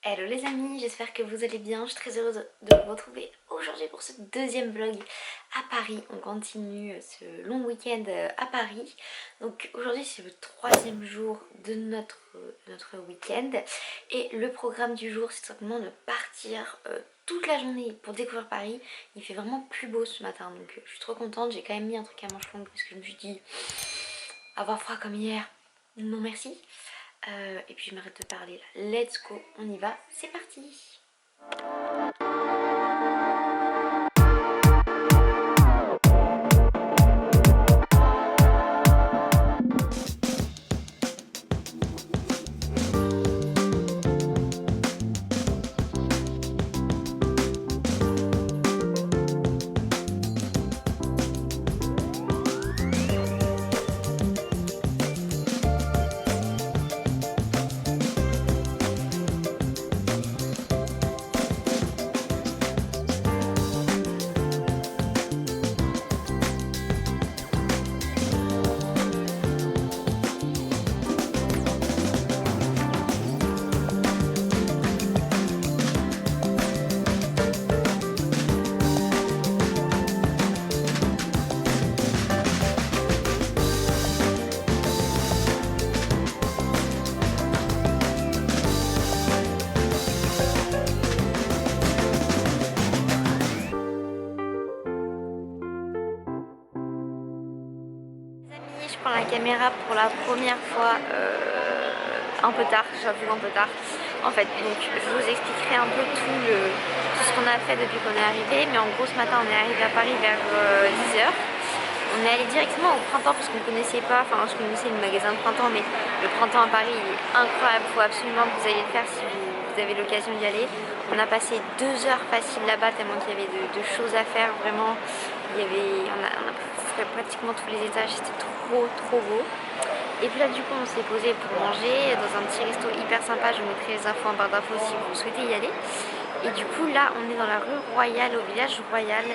Hello les amis, j'espère que vous allez bien. Je suis très heureuse de vous retrouver aujourd'hui pour ce deuxième vlog à Paris. On continue ce long week-end à Paris. Donc aujourd'hui c'est le troisième jour de notre week-end. Et le programme du jour c'est simplement de partir toute la journée pour découvrir Paris. Il fait vraiment plus beau ce matin donc je suis trop contente. J'ai quand même mis un truc à manches longues parce que je me suis dit avoir froid comme hier, non merci. Et puis je m'arrête de parler là. Let's go, on y va, c'est parti. Je prends la caméra pour la première fois un peu tard, j'avoue un peu tard en fait, donc je vous expliquerai un peu tout ce qu'on a fait depuis qu'on est arrivé, mais en gros ce matin on est arrivé à Paris vers 10 h. On est allé directement au printemps parce qu'on ne connaissait pas, enfin je connaissais le magasin de printemps, mais le printemps à Paris il est incroyable, il faut absolument que vous ayez le faire si vous avez l'occasion d'y aller. On a passé 2 heures faciles là-bas tellement qu'il y avait de choses à faire, vraiment. On a fait pratiquement tous les étages, c'était trop beau. Et puis là du coup on s'est posé pour manger dans un petit resto hyper sympa, je vous mettrai les infos en barre d'infos si vous souhaitez y aller. Et du coup là on est dans la rue Royale, au village Royal,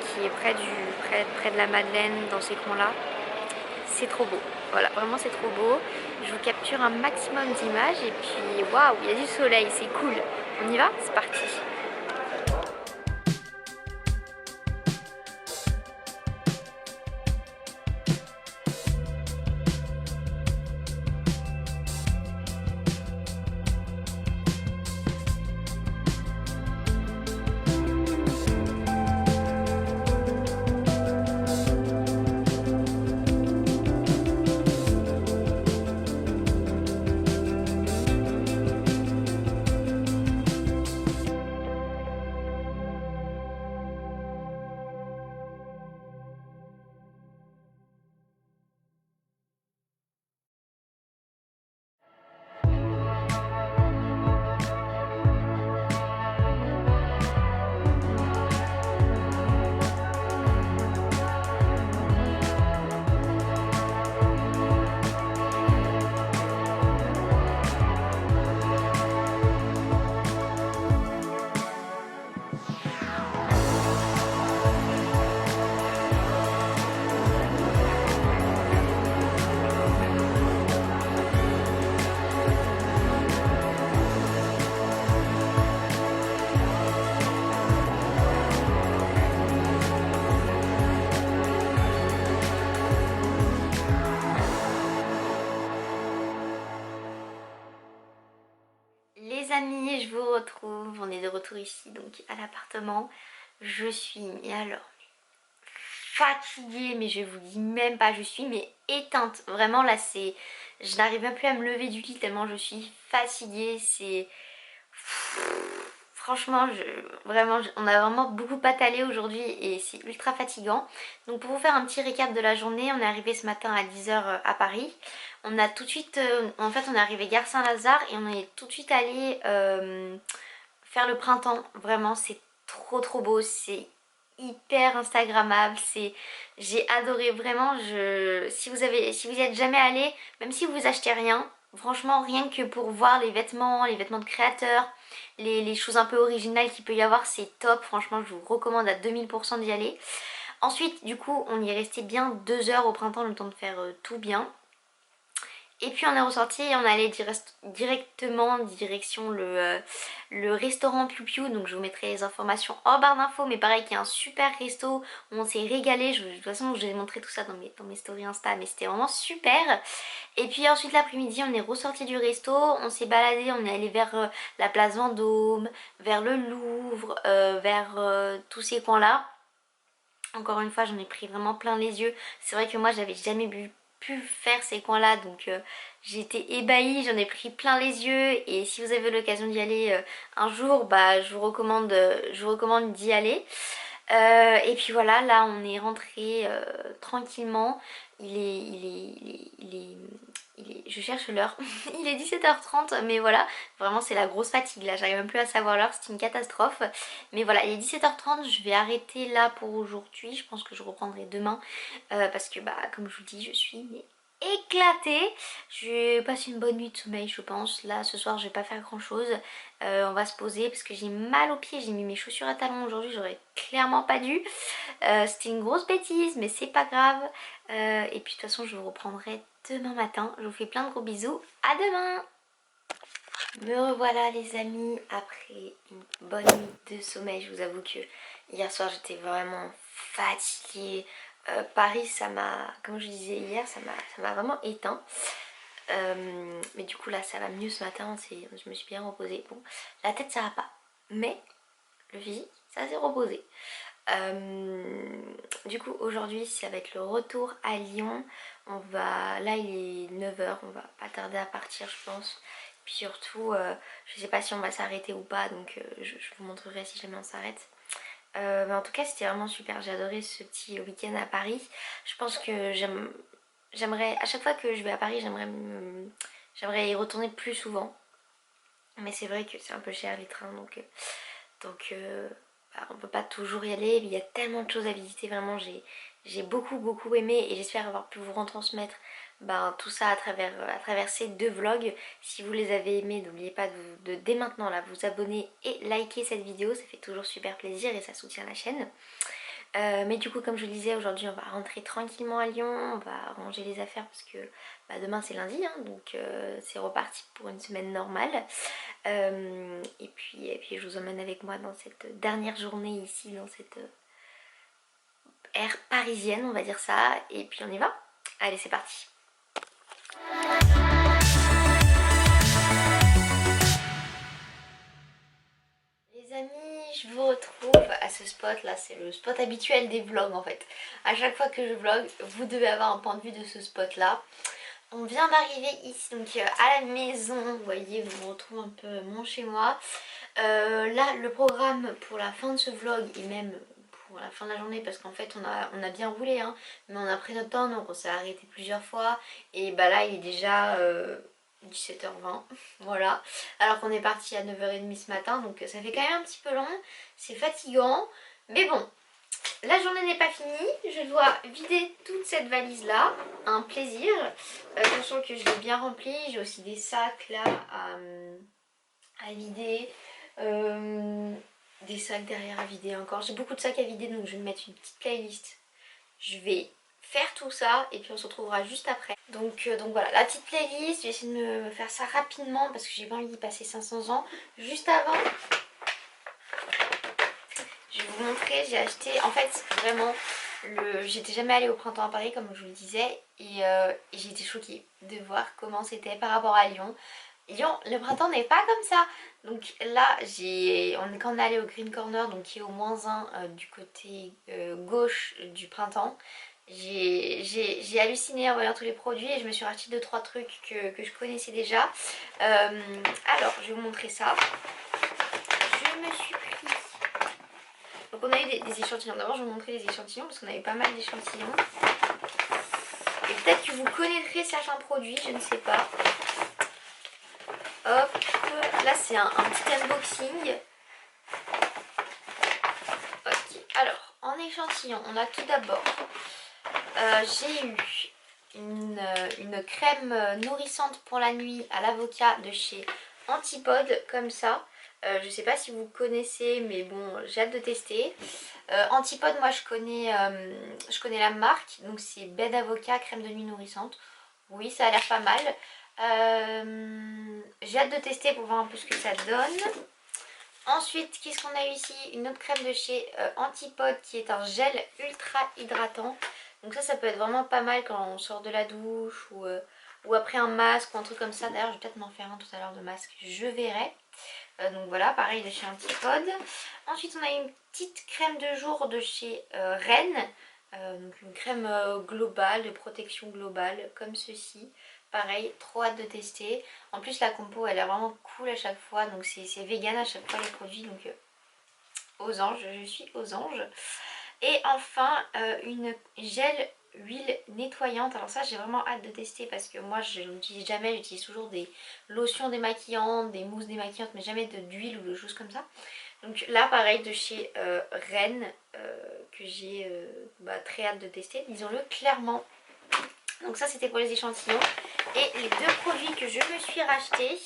qui est près de la Madeleine, dans ces coins là. C'est trop beau, voilà, vraiment c'est trop beau. Je vous capture un maximum d'images et puis waouh, il y a du soleil, c'est cool. On y va? C'est parti. Les amis, je vous retrouve, on est de retour ici donc à l'appartement. Je suis, mais alors, fatiguée, mais je vous dis même pas, je suis mais éteinte. Vraiment là c'est, je n'arrive même plus à me lever du lit tellement je suis fatiguée, c'est... Franchement, on a vraiment beaucoup patalé aujourd'hui et c'est ultra fatigant. Donc pour vous faire un petit récap de la journée, on est arrivé ce matin à 10 h à Paris. On a tout de suite, en fait on est arrivé gare Saint-Lazare et on est tout de suite allé faire le printemps. Vraiment c'est trop beau, c'est hyper instagrammable, j'ai adoré vraiment. Si vous y êtes jamais allé, même si vous achetez rien, franchement rien que pour voir les vêtements de créateurs, les choses un peu originales qu'il peut y avoir, c'est top. Franchement je vous recommande à 2000% d'y aller. Ensuite du coup on y est resté bien 2 heures au printemps, le temps de faire tout bien. Et puis on est ressorti et on allait directement direction le restaurant Piu Piu. Donc je vous mettrai les informations en barre d'infos. Mais pareil qu'il y a un super resto où on s'est régalé. De toute façon je vais montrer tout ça dans mes stories Insta. Mais c'était vraiment super. Et puis ensuite l'après-midi on est ressorti du resto. On s'est baladé, on est allé vers la place Vendôme, vers le Louvre, vers tous ces coins là. Encore une fois j'en ai pris vraiment plein les yeux. C'est vrai que moi j'avais jamais pu faire ces coins là, donc j'ai été ébahie, j'en ai pris plein les yeux. Et si vous avez l'occasion d'y aller un jour, bah je vous recommande d'y aller. Et puis voilà, là on est rentré tranquillement. Je cherche l'heure. Il est 17h30, mais voilà, vraiment c'est la grosse fatigue là, j'arrive même plus à savoir l'heure, c'est une catastrophe. Mais voilà, il est 17h30, je vais arrêter là pour aujourd'hui, je pense que je reprendrai demain. Parce que bah comme je vous dis, je suis mais éclatée. Je vais passer une bonne nuit de sommeil je pense. Là ce soir je vais pas faire grand chose. On va se poser parce que j'ai mal aux pieds, j'ai mis mes chaussures à talons aujourd'hui, j'aurais clairement pas dû. C'était une grosse bêtise mais c'est pas grave. Et puis de toute façon je vous reprendrai demain matin. Je vous fais plein de gros bisous, à demain. Me revoilà les amis après une bonne nuit de sommeil. Je vous avoue que hier soir j'étais vraiment fatiguée. Paris ça m'a, comme je disais hier, ça m'a vraiment éteint. Mais du coup là ça va mieux ce matin, je me suis bien reposée. Bon, la tête ça va pas, mais le physique ça s'est reposé. Du coup aujourd'hui ça va être le retour à Lyon. Là il est 9h, on va pas tarder à partir je pense. Puis surtout je sais pas si on va s'arrêter ou pas, donc je vous montrerai si jamais on s'arrête. Mais en tout cas c'était vraiment super, j'ai adoré ce petit week-end à Paris. Je pense que j'aimerais, à chaque fois que je vais à Paris j'aimerais y retourner plus souvent. Mais c'est vrai que c'est un peu cher les trains, donc bah, on peut pas toujours y aller. Il y a tellement de choses à visiter, vraiment j'ai beaucoup aimé. Et j'espère avoir pu vous retransmettre tout ça à travers ces deux vlogs. Si vous les avez aimés, n'oubliez pas dès maintenant là, vous abonner et liker cette vidéo. Ça fait toujours super plaisir et ça soutient la chaîne. Mais du coup comme je le disais, aujourd'hui on va rentrer tranquillement à Lyon, on va ranger les affaires parce que demain c'est lundi, hein, donc c'est reparti pour une semaine normale. Et puis je vous emmène avec moi dans cette dernière journée ici, dans cette ère parisienne on va dire ça. Et puis on y va. Allez c'est parti. Les amis, je vous retrouve à ce spot là, c'est le spot habituel des vlogs en fait. À chaque fois que je vlog, vous devez avoir un point de vue de ce spot là. On vient d'arriver ici donc à la maison, vous voyez, vous retrouvez un peu mon chez moi. Là le programme pour la fin de ce vlog et même pour la fin de la journée, parce qu'en fait on a bien roulé hein, mais on a pris notre temps, donc on s'est arrêté plusieurs fois. Et là il est déjà 17h20, voilà, alors qu'on est parti à 9h30 ce matin, donc ça fait quand même un petit peu long, c'est fatigant, mais bon. La journée n'est pas finie, je dois vider toute cette valise là, un plaisir, sachant que je l'ai bien remplie. J'ai aussi des sacs là à vider, des sacs derrière à vider encore, j'ai beaucoup de sacs à vider, donc je vais me mettre une petite playlist. Je vais faire tout ça et puis on se retrouvera juste après. Donc voilà, la petite playlist, je vais essayer de me faire ça rapidement parce que j'ai pas envie d'y passer 500 ans. Juste avant, je vais vous montrer, j'ai acheté, en fait vraiment, j'étais jamais allée au printemps à Paris comme je vous le disais, et j'ai été choquée de voir comment c'était par rapport à Lyon. Lyon, le printemps n'est pas comme ça. Donc là, quand on est allé au Green Corner, donc qui est au -1 du côté gauche du printemps, j'ai halluciné en voyant tous les produits et je me suis racheté 2-3 trucs que je connaissais déjà. Alors, je vais vous montrer ça. Je me suis pris... Donc on a eu des échantillons. D'abord, je vais vous montrer les échantillons parce qu'on avait pas mal d'échantillons. Et peut-être que vous connaîtrez certains produits, je ne sais pas. Hop, là c'est un petit unboxing. Ok, alors en échantillon, on a tout d'abord, j'ai eu une crème nourrissante pour la nuit à l'avocat de chez Antipode, comme ça. Je sais pas si vous connaissez, mais bon, j'ai hâte de tester. Antipode, moi je connais la marque, donc c'est baie d'avocat, crème de nuit nourrissante. Oui, ça a l'air pas mal. J'ai hâte de tester pour voir un peu ce que ça donne. Ensuite, qu'est-ce qu'on a eu ici? Une autre crème de chez Antipode qui est un gel ultra hydratant. Donc ça peut être vraiment pas mal quand on sort de la douche ou après un masque ou un truc comme ça. D'ailleurs, je vais peut-être m'en faire un tout à l'heure de masque, je verrai. Donc voilà, pareil de chez Antipode. Ensuite, on a une petite crème de jour de chez Rennes. Donc une crème globale, de protection globale, comme ceci. Pareil, trop hâte de tester. En plus la compo elle est vraiment cool à chaque fois. Donc c'est vegan à chaque fois les produits. Donc aux anges, je suis aux anges. Et enfin une gel huile nettoyante. Alors ça j'ai vraiment hâte de tester parce que moi je n'utilise jamais. J'utilise toujours des lotions démaquillantes, des mousses démaquillantes, mais jamais d'huile ou de choses comme ça. Donc là pareil de chez Rennes que j'ai très hâte de tester, disons-le clairement. Donc ça c'était pour les échantillons. Et les deux produits que je me suis rachetés,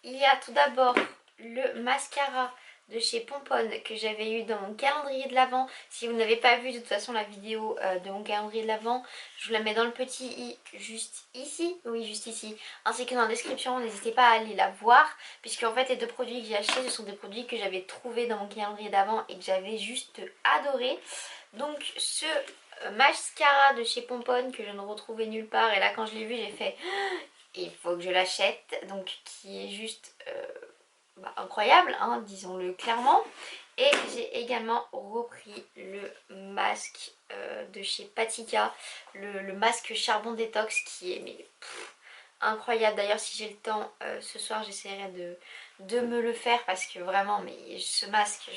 il y a tout d'abord le mascara de chez Pomponne que j'avais eu dans mon calendrier de l'Avent. Si vous n'avez pas vu de toute façon la vidéo de mon calendrier de l'Avent, je vous la mets dans le petit i juste ici, oui juste ici, ainsi que dans la description. N'hésitez pas à aller la voir, puisque en fait les deux produits que j'ai achetés ce sont des produits que j'avais trouvés dans mon calendrier d'Avent et que j'avais juste adoré. Donc ce mascara de chez Pomponne que je ne retrouvais nulle part, et là quand je l'ai vu j'ai fait il faut que je l'achète, donc qui est juste incroyable hein, disons-le clairement. Et j'ai également repris le masque de chez Patika, le masque charbon détox qui est incroyable. D'ailleurs si j'ai le temps ce soir j'essaierai de me le faire parce que vraiment mais ce masque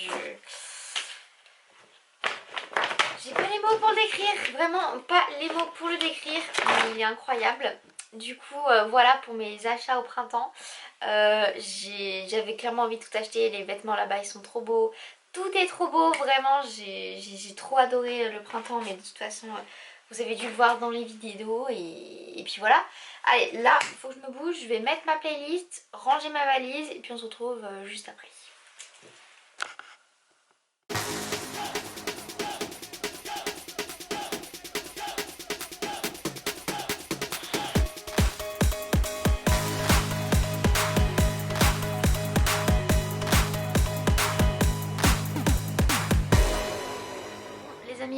j'ai pas les mots pour le décrire, vraiment pas les mots pour le décrire, mais il est incroyable. Du coup voilà pour mes achats au printemps. J'avais clairement envie de tout acheter, les vêtements là-bas ils sont trop beaux. Tout est trop beau, vraiment j'ai trop adoré le printemps, mais de toute façon vous avez dû le voir dans les vidéos et puis voilà. Allez là il faut que je me bouge, je vais mettre ma playlist, ranger ma valise et puis on se retrouve juste après.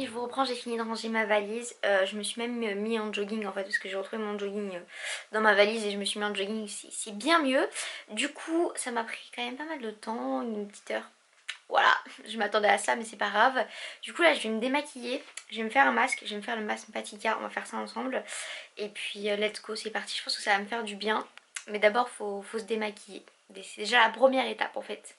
Je vous reprends, j'ai fini de ranger ma valise. Je me suis même mis en jogging en fait parce que j'ai retrouvé mon jogging dans ma valise et je me suis mis en jogging, c'est bien mieux. Du coup ça m'a pris quand même pas mal de temps, une petite heure. Voilà, je m'attendais à ça mais c'est pas grave. Du coup là je vais me démaquiller, je vais me faire un masque, je vais me faire le masque Patika, on va faire ça ensemble. Et puis let's go, c'est parti, je pense que ça va me faire du bien. Mais d'abord faut se démaquiller, c'est déjà la première étape en fait.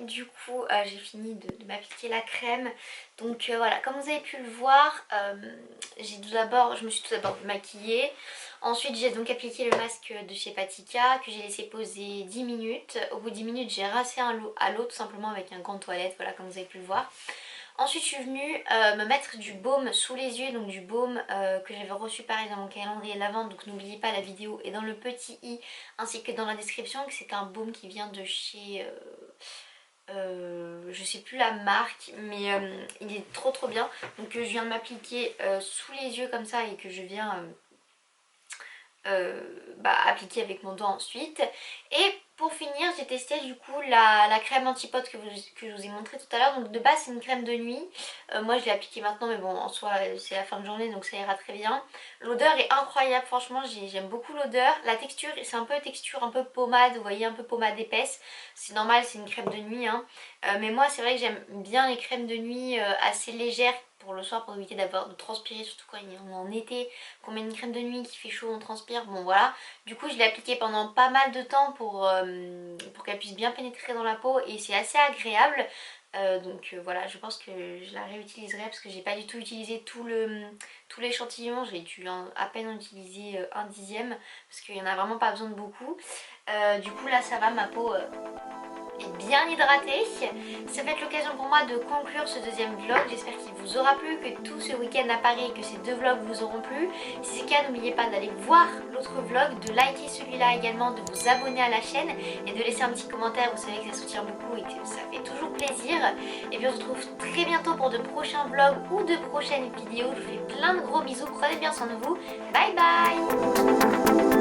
du coup j'ai fini de m'appliquer la crème. Donc voilà, comme vous avez pu le voir, je me suis tout d'abord maquillée. Ensuite j'ai donc appliqué le masque de chez Patika que j'ai laissé poser 10 minutes. Au bout de 10 minutes j'ai rincé à l'eau tout simplement avec un gant de toilette, voilà comme vous avez pu le voir. Ensuite je suis venue me mettre du baume sous les yeux, donc du baume que j'avais reçu pareil dans mon calendrier de l'Avent, donc n'oubliez pas la vidéo est dans le petit i ainsi que dans la description, que c'est un baume qui vient de chez... je sais plus la marque, mais il est trop bien. Donc je viens de m'appliquer sous les yeux comme ça et que je viens appliquer avec mon doigt ensuite. Et pour finir j'ai testé du coup la crème anti-pote que je vous ai montré tout à l'heure. Donc de base c'est une crème de nuit, moi je l'ai appliquée maintenant mais bon en soi c'est la fin de journée donc ça ira très bien. L'odeur est incroyable, franchement j'aime beaucoup l'odeur. La texture c'est un peu texture un peu pommade, vous voyez, un peu pommade épaisse. C'est normal, c'est une crème de nuit hein. Mais moi c'est vrai que j'aime bien les crèmes de nuit assez légères pour le soir, pour éviter de transpirer, surtout quand on est en été, qu'on met une crème de nuit qui fait chaud, on transpire, bon voilà. Du coup je l'ai appliquée pendant pas mal de temps pour qu'elle puisse bien pénétrer dans la peau et c'est assez agréable. Voilà, je pense que je la réutiliserai parce que j'ai pas du tout utilisé tout l'échantillon, j'ai dû à peine en utiliser un dixième parce qu'il y en a vraiment pas besoin de beaucoup. Du coup là ça va, ma peau est bien hydratée. Ça va être l'occasion pour moi de conclure ce deuxième vlog. J'espère qu'il vous aura plu, que tout ce week-end à Paris et que ces deux vlogs vous auront plu. Si c'est le cas, n'oubliez pas d'aller voir l'autre vlog, de liker celui-là également, de vous abonner à la chaîne et de laisser un petit commentaire. Vous savez que ça soutient beaucoup et que ça fait toujours plaisir. Et puis on se retrouve très bientôt pour de prochains vlogs ou de prochaines vidéos. Je vous fais plein de gros bisous, prenez bien soin de vous. Bye bye.